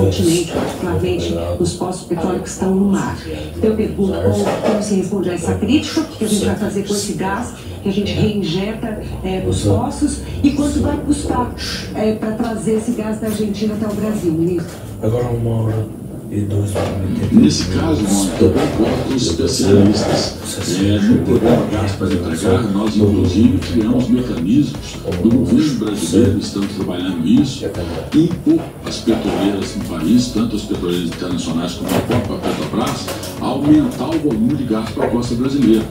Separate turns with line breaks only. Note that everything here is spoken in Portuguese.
continente, particularmente nos poços de petróleo que estão no mar. Então eu pergunto como se responde a essa crítica, o que a gente vai fazer com esse gás que a gente reinjeta nos poços e quanto vai custar para trazer esse gás da Argentina até o Brasil, ministro?
Agora 1h02.
Nesse caso, eu concordo com os especialistas. No programa Gás para Entregar, nós inclusive criamos mecanismos do governo brasileiro, estamos trabalhando nisso, impor as petroleiras no país, tanto as petroleiras internacionais como a própria Petrobras, a aumentar o volume de gás para a costa brasileira.